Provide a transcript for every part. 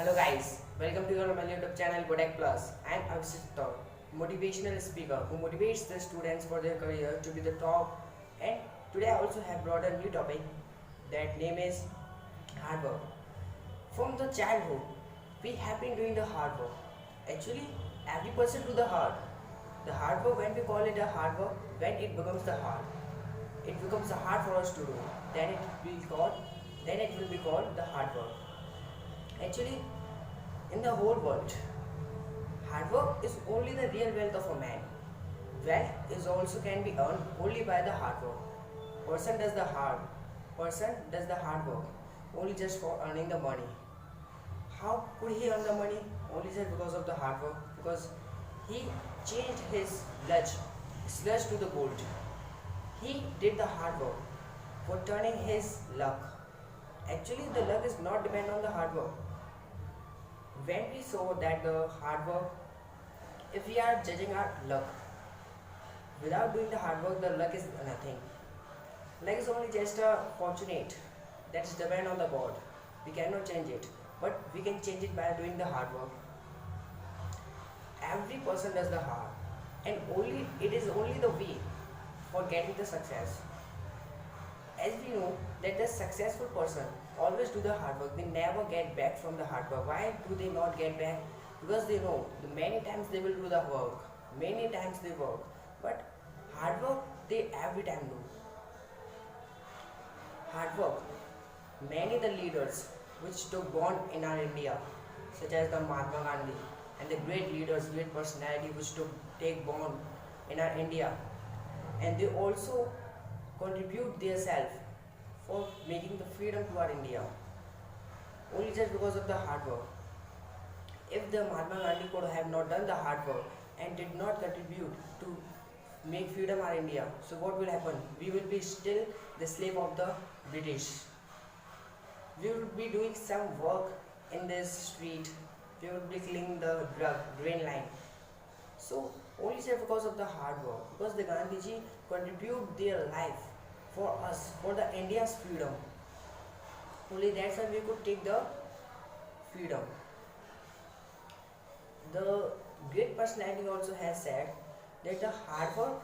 Hello guys, welcome to your my YouTube channel Kodak Plus. I am Abhishek Thaur, motivational speaker who motivates the students for their career to be the top. And today I also have brought a new topic that name is hard work. From the childhood, we have been doing the hard work. Actually, every person do the hard. The hard work, when we call it a hard work, when it becomes the hard, it becomes hard for us to do. Then it will be called the hard work. Actually, in the whole world, hard work is only the real wealth of a man. Wealth is also can be earned only by the hard work. Person does the hard work only just for earning the money. How could he earn the money? Only just because of the hard work. Because he changed his sludge to the gold. He did the hard work for turning his luck. Actually, the luck is not dependent on the hard work. When we saw that the hard work, if we are judging our luck, without doing the hard work, the luck is nothing. Luck is only just a fortunate that is dependent on the God. We cannot change it, but we can change it by doing the hard work. Every person does the hard, and only it is only the way for getting the success. As we know that the successful person always do the hard work, they never get back from the hard work. Why do they not get back? Because they know the many times they will do the work, many times they work, but hard work they every time do. Hard work, many the leaders which took born in our India, such as the Mahatma Gandhi and the great leaders, great personality which took take born in our India, and they also contribute themselves for making the freedom to our India only just because of the hard work. If the Mahatma Gandhi could have not done the hard work and did not contribute to make freedom our India, so what will happen? We will be still the slave of the British. We will be doing some work in this street. We will be cleaning the drain line. So only just because of the hard work, because the Gandhiji contribute their life for us, for the India's freedom. Only that's why we could take the freedom. The great personality also has said that the hard work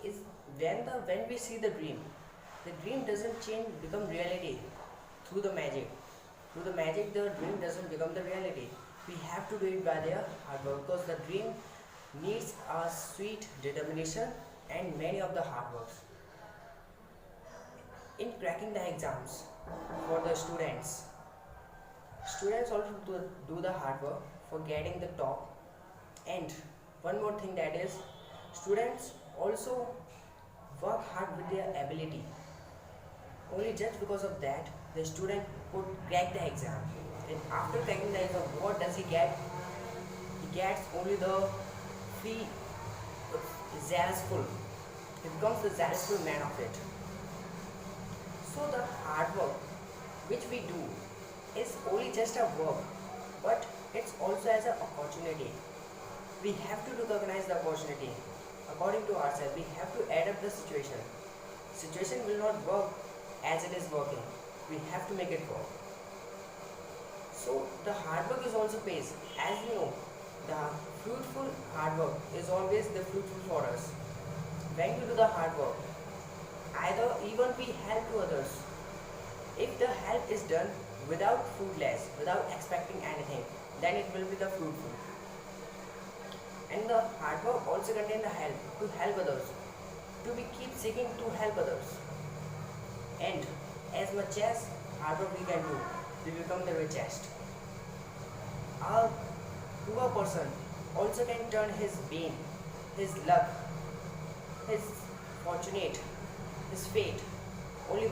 is when we see the dream doesn't change become reality through the magic. Through the magic, the dream doesn't become the reality. We have to do it by their hard work, because the dream needs a sweet determination and many of the hard works. In cracking the exams for the students also do the hard work for getting the top. And one more thing, that is students also work hard with their ability. Only just because of that the student could crack the exam. And after cracking the exam, what does he get? He gets only the free zealousful. He becomes the zealousful man of it. So the hard work which we do is only just a work, but it's also as an opportunity. We have to recognize the opportunity according to ourselves. We have to adapt the situation. Situation will not work as it is working. We have to make it work. So the hard work is also pays. As we know, the fruitful hard work is always the fruitful for us. When we do the hard work, either even we help to others. If the help is done without fruitless, without expecting anything, then it will be the fruitful. And the hard work also contains the help to help others, to be keep seeking to help others. And as much as hard work we can do, we become the richest. A poor person also can turn his pain, his luck, his fortunate, his fate only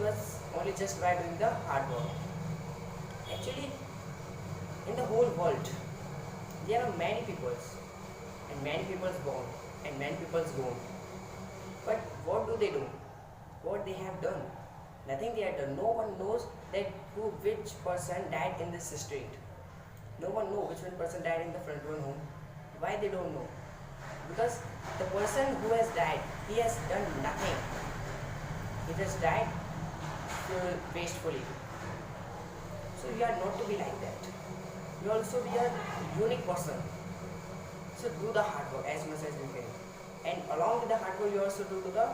just by doing the hard work. Actually, in the whole world, there are many peoples, and many peoples born, and many peoples gone. But what do they do? What they have done? Nothing they have done. No one knows that which person died in this street. No one knows which one person died in the front one home. Why they don't know? Because the person who has died, he has done nothing. He just died wastefully. So you are not to be like that. You also be a unique person. So do the hard work as much as you can. And along with the hard work, you also do the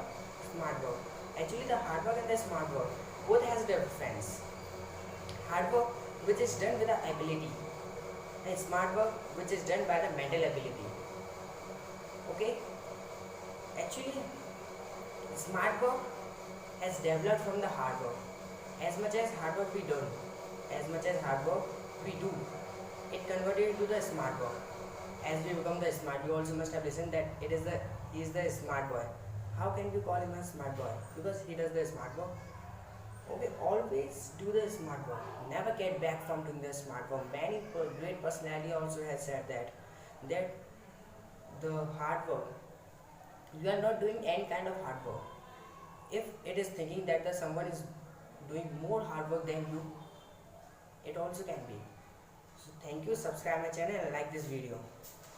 smart work. Actually, the hard work and the smart work both has their difference. Hard work which is done with the ability, and smart work which is done by the mental ability. Okay? Actually, smart work has developed from the hard work. As much as hard work we do, as much as hard work we do, it converted into the smart work. As we become the smart, you also must have listened that he is the smart boy. How can we call him a smart boy? Because he does the smart work. Okay, always do the smart work. Never get back from doing the smart work. Many great personality also has said that the hard work, you are not doing any kind of hard work. If it is thinking that the someone is doing more hard work than you, it also can be. So thank you, subscribe my channel and like this video.